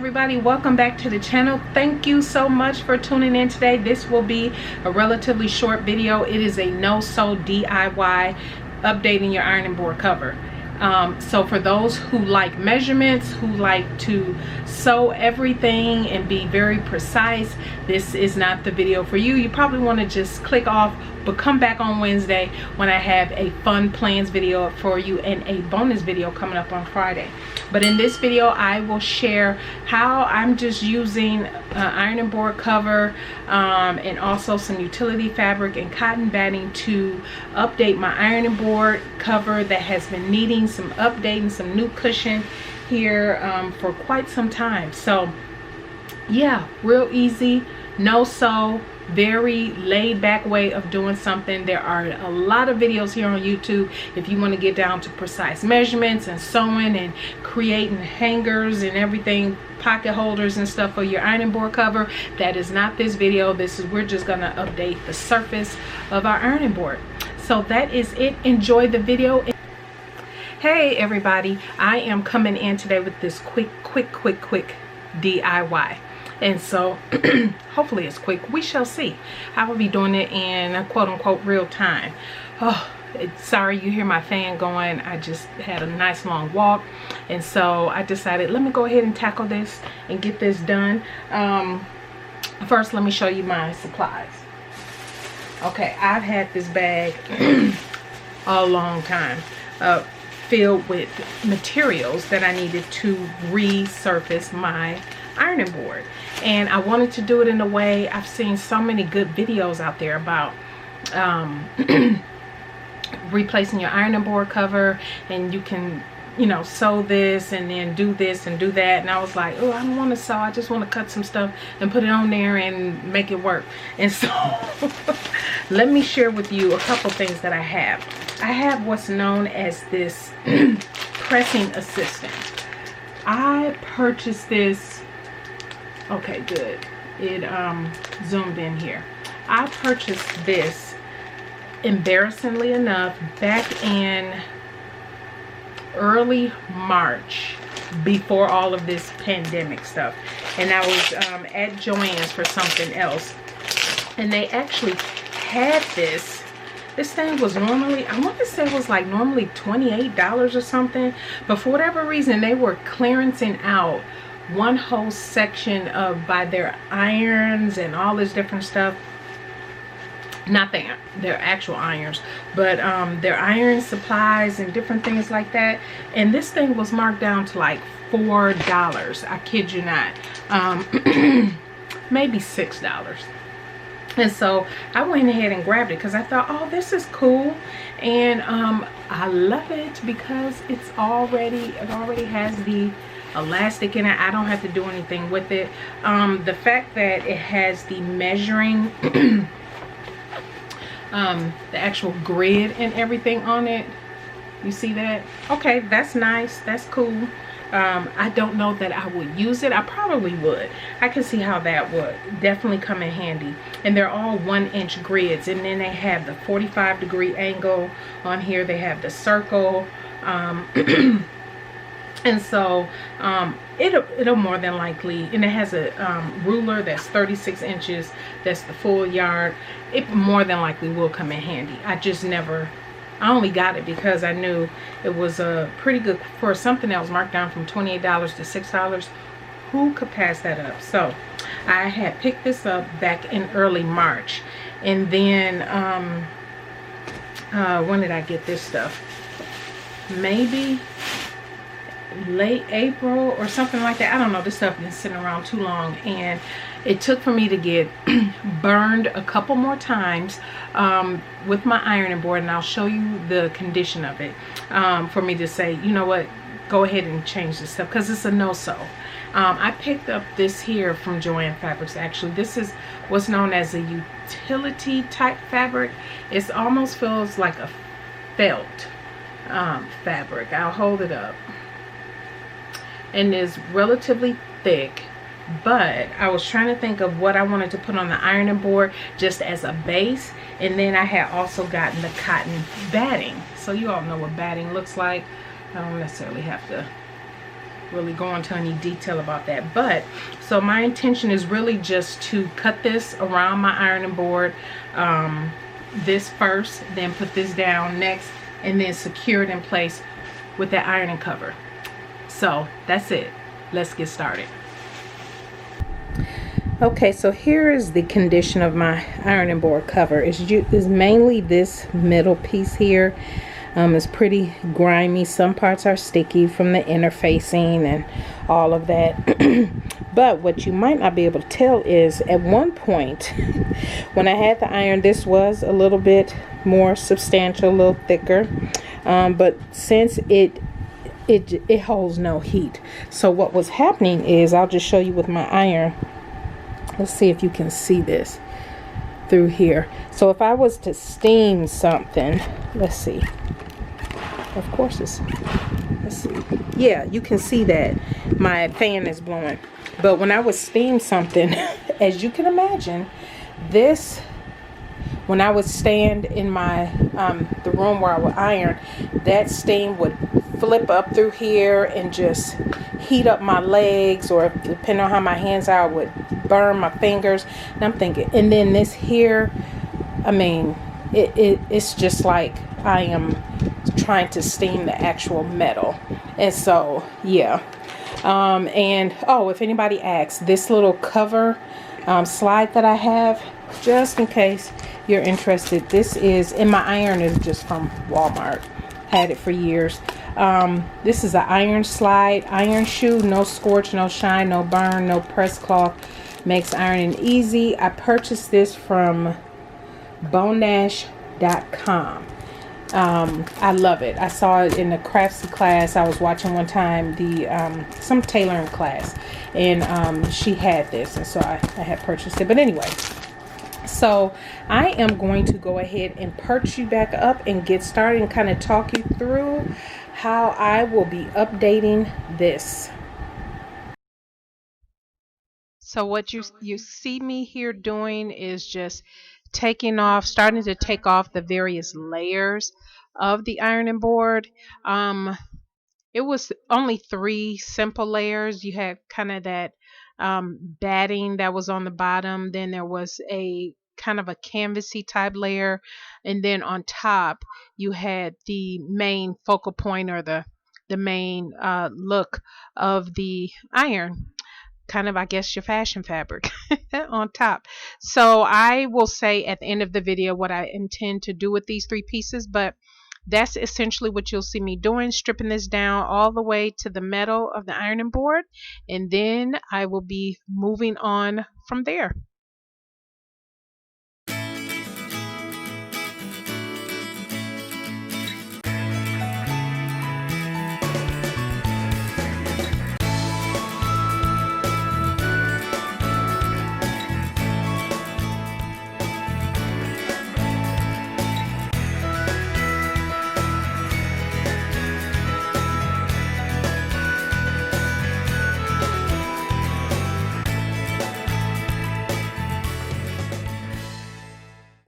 everybody, welcome back to the channel. Thank you so much for tuning in today. This will be a relatively short video. It is a no-sew DIY updating your ironing board cover. So for those who like measurements, who like to sew everything and be very precise, this is not the video for you. You probably want to just click off, but come back on Wednesday when I have a fun plans video for you and a bonus video coming up on Friday. But in this video, I will share how I'm just using ironing board cover and also some utility fabric and cotton batting to update my ironing board cover that has been needing some updating, some new cushion here for quite some time. So yeah, real easy, no sew, very laid back way of doing something. There are a lot of videos here on YouTube if you want to get down to precise measurements and sewing and creating hangers and everything, pocket holders and stuff for your ironing board cover. That is not this video. We're just gonna update the surface of our ironing board. So that is it. Enjoy the video. Hey everybody, I am coming in today with this quick DIY. And so hopefully it's quick. We shall see. I will be doing it in quote-unquote real time. Oh, sorry you hear my fan going. I just had a nice long walk, and so I decided, let me go ahead and tackle this and get this done. First, let me show you my supplies. Okay, I've had this bag a long time, filled with materials that I needed to resurface my ironing board, and I wanted to do it in a way. I've seen so many good videos out there about replacing your ironing board cover, and you can, you know, sew this and then do this and do that, and I was like, oh, I don't want to sew, I just want to cut some stuff and put it on there and make it work. And so let me share with you a couple things that I have. I have what's known as this pressing assistant. I purchased this. Okay, good. It zoomed in here. I purchased this, embarrassingly enough, back in early March, before all of this pandemic stuff. And I was at Joann's for something else, and they actually had this. This thing was normally, I want to say it was like normally $28 or something, but for whatever reason they were clearancing out one whole section of by their irons and all this different stuff. Not their actual irons, but their iron supplies and different things like that. And this thing was marked down to like $4. I kid you not. Maybe $6. And so I went ahead and grabbed it because I thought, oh, this is cool. And I love it because it already has the elastic in it. I don't have to do anything with it. The fact that it has the measuring the actual grid and everything on it, you see that? Okay, that's nice, that's cool. I don't know that I would use it. I probably would. I can see how that would definitely come in handy. And they're all 1-inch grids, and then they have the 45-degree angle on here. They have the circle. And so it'll more than likely, and it has a ruler that's 36 inches, that's the full yard. It more than likely will come in handy. I only got it because I knew it was pretty good for something that was marked down from $28 to $6. Who could pass that up? So I had picked this up back in early March, and then when did I get this stuff? Maybe late April or something like that. I don't know. This stuff has been sitting around too long, and it took for me to get burned a couple more times with my ironing board, and I'll show you the condition of it for me to say, you know what, go ahead and change this stuff, because it's a no-sew. I picked up this here from Joann Fabrics. Actually, this is what's known as a utility type fabric. It almost feels like a felt fabric. I'll hold it up. And is relatively thick, but I was trying to think of what I wanted to put on the ironing board just as a base. And then I had also gotten the cotton batting, so you all know what batting looks like. I don't necessarily have to really go into any detail about that. But so my intention is really just to cut this around my ironing board, this first, then put this down next, and then secure it in place with that ironing cover. So that's it. Let's get started. Okay, so here is the condition of my ironing board cover. It's mainly this middle piece here. It's pretty grimy. Some parts are sticky from the interfacing and all of that. But what you might not be able to tell is at one point when I had the iron, this was a little bit more substantial, a little thicker. But since it holds no heat. So what was happening is, I'll just show you with my iron. Let's see if you can see this through here. So if I was to steam something, let's see. Of course let's see. Yeah, you can see that my fan is blowing. But when I would steam something, as you can imagine, when I would stand in my the room where I would iron, that steam would flip up through here and just heat up my legs, or depending on how my hands are, would burn my fingers. And I'm thinking, and then this here, I mean, it's just like I am trying to steam the actual metal. And so yeah, and oh, if anybody asks, this little cover slide that I have, just in case you're interested, this is, and my iron is just from Walmart, had it for years. This is an iron slide, iron shoe, no scorch, no shine, no burn, no press cloth, makes ironing easy. I purchased this from bonash.com. I love it. I saw it in the craftsy class I was watching one time, some tailoring class, and she had this, and so I had purchased it. But anyway, so I am going to go ahead and perch you back up and get started and kind of talk you through how I will be updating this. So what you see me here doing is just starting to take off the various layers of the ironing board. It was only 3 simple layers. You had kind of that batting that was on the bottom, then there was a kind of a canvasy type layer, and then on top you had the main focal point, or the main look of the iron, kind of, I guess, your fashion fabric on top. So I will say at the end of the video what I intend to do with these 3 pieces, but that's essentially what you'll see me doing, stripping this down all the way to the metal of the ironing board, and then I will be moving on from there.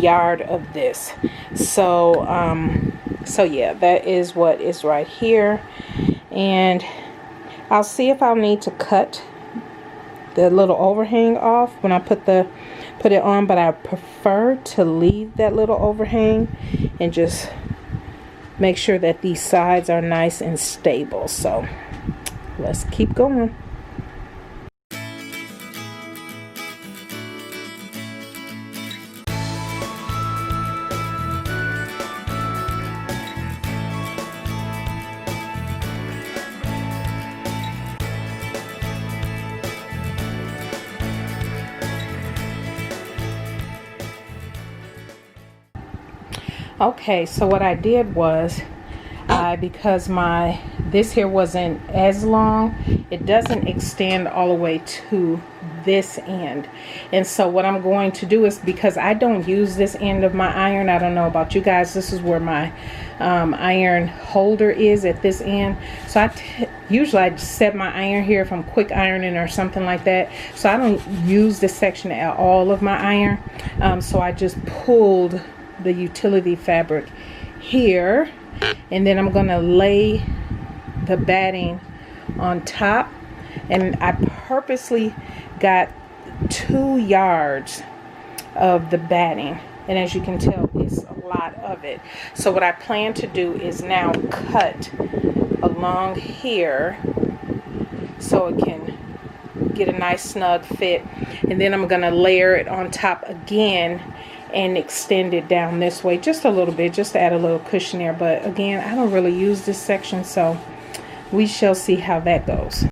Yard of this. So yeah, that is what is right here, and I'll see if I'll need to cut the little overhang off when I put it on, but I prefer to leave that little overhang and just make sure that these sides are nice and stable. So let's keep going. Okay, so what I did was, because this here wasn't as long, it doesn't extend all the way to this end. And so what I'm going to do is, because I don't use this end of my iron, I don't know about you guys, this is where my iron holder is at this end. So usually I set my iron here if I'm quick ironing or something like that. So I don't use this section at all of my iron. So I just pulled the utility fabric here, and then I'm going to lay the batting on top, and I purposely got 2 yards of the batting, and as you can tell, it's a lot of it. So what I plan to do is now cut along here so it can get a nice snug fit, and then I'm gonna layer it on top again and extend it down this way just a little bit, just to add a little cushion there. But again, I don't really use this section, so we shall see how that goes.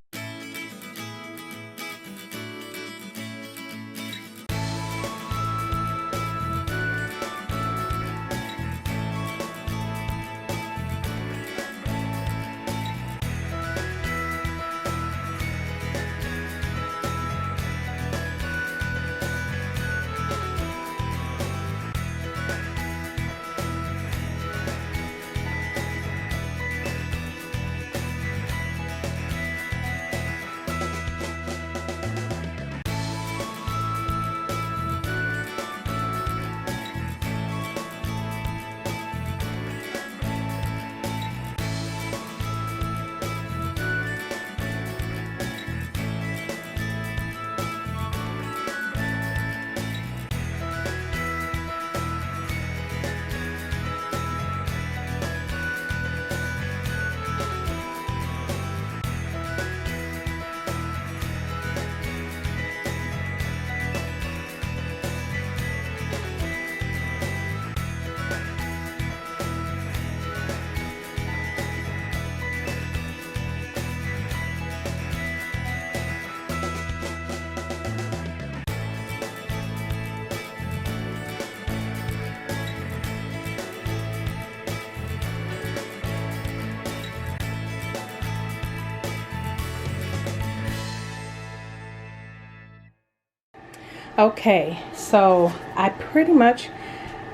Okay, so I pretty much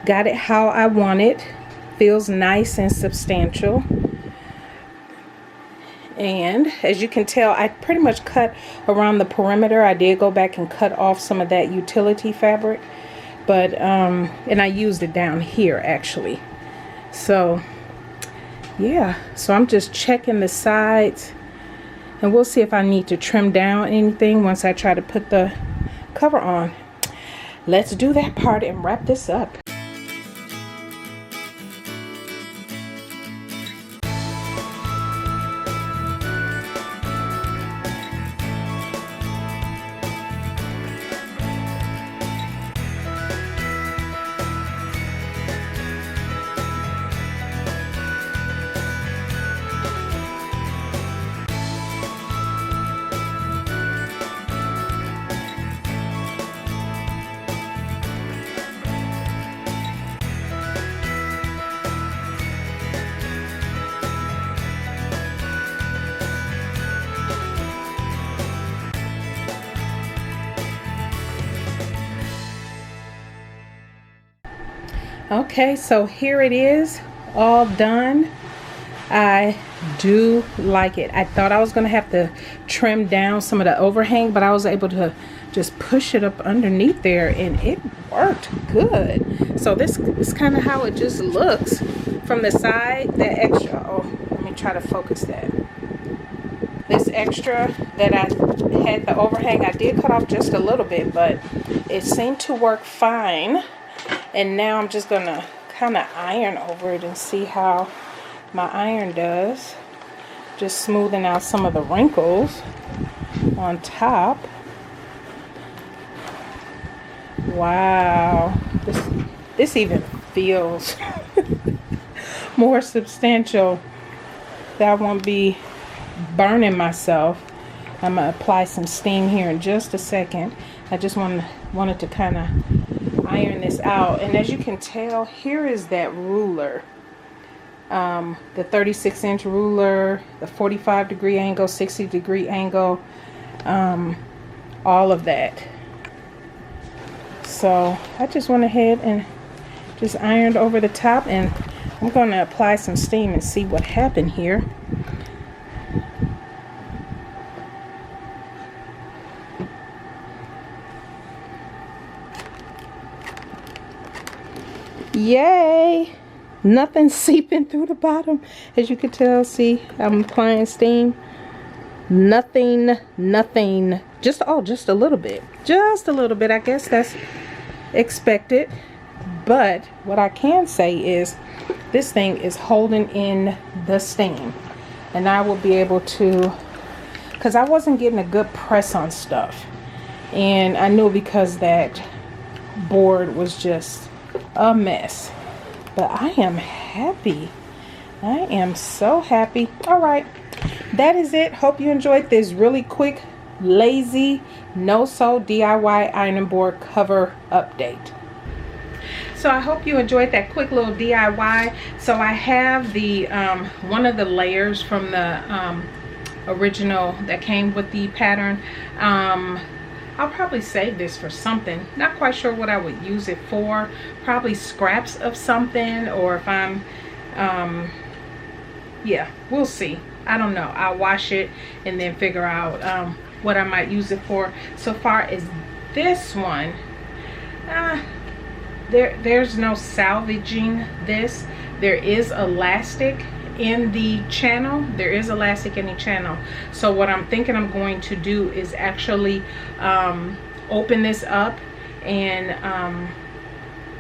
got it how I want it. Feels nice and substantial. And as you can tell, I pretty much cut around the perimeter. I did go back and cut off some of that utility fabric, but and I used it down here actually. So yeah, so I'm just checking the sides, and we'll see if I need to trim down anything once I try to put the cover on. Let's do that part and wrap this up. Okay, so here it is, all done. I do like it. I thought I was going to have to trim down some of the overhang, but I was able to just push it up underneath there, and it worked good. So this is kind of how it just looks from the side. That extra, oh, let me try to focus that. This extra that I had the overhang, I did cut off just a little bit, but it seemed to work fine. And now I'm just gonna kind of iron over it and see how my iron does. Just smoothing out some of the wrinkles on top. Wow, this even feels more substantial. That I won't be burning myself. I'm gonna apply some steam here in just a second. I just wanted to kind of iron this out, and as you can tell, here is that ruler, the 36-inch ruler, the 45-degree angle, 60-degree angle, all of that. So I just went ahead and just ironed over the top, and I'm going to apply some steam and see what happened here. Yay! Nothing seeping through the bottom. As you can tell, see, I'm applying steam. nothing, just just a little bit, I guess that's expected. But what I can say is this thing is holding in the steam, and I will be able to, because I wasn't getting a good press on stuff, and I knew because that board was just a mess. But I am happy. I am so happy. All right, that is it. Hope you enjoyed this really quick, lazy, no-sew DIY ironing board cover update. So I hope you enjoyed that quick little DIY. So I have the one of the layers from the original that came with the pattern. I'll probably save this for something. Not quite sure what I would use it for. Probably scraps of something, or if I'm yeah, we'll see. I don't know. I'll wash it and then figure out what I might use it for. So far as this one, there's no salvaging this. There is elastic in the channel. So what I'm thinking I'm going to do is actually open this up and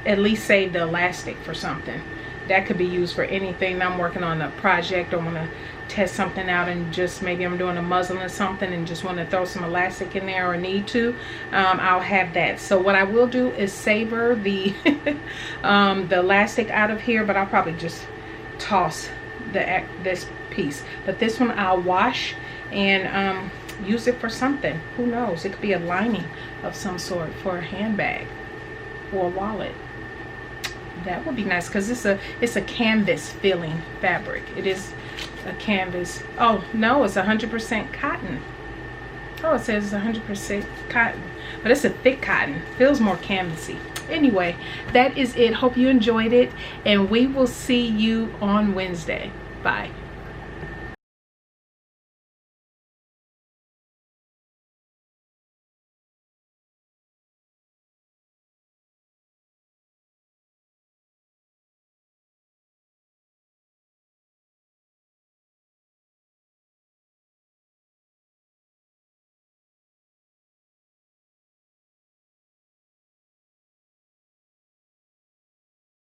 at least save the elastic for something that could be used for anything. I'm working on a project or want to test something out, and just maybe I'm doing a muslin or something and just want to throw some elastic in there or need to, I'll have that. So what I will do is savor the the elastic out of here, but I'll probably just toss this piece. But this one I'll wash and use it for something. Who knows, it could be a lining of some sort for a handbag or a wallet. That would be nice, because it's a canvas feeling fabric. It is a canvas. Oh no, it's 100% cotton. Oh, it says 100% cotton, but it's a thick cotton. Feels more canvasy. Anyway, that is it. Hope you enjoyed it, and we will see you on Wednesday. Bye.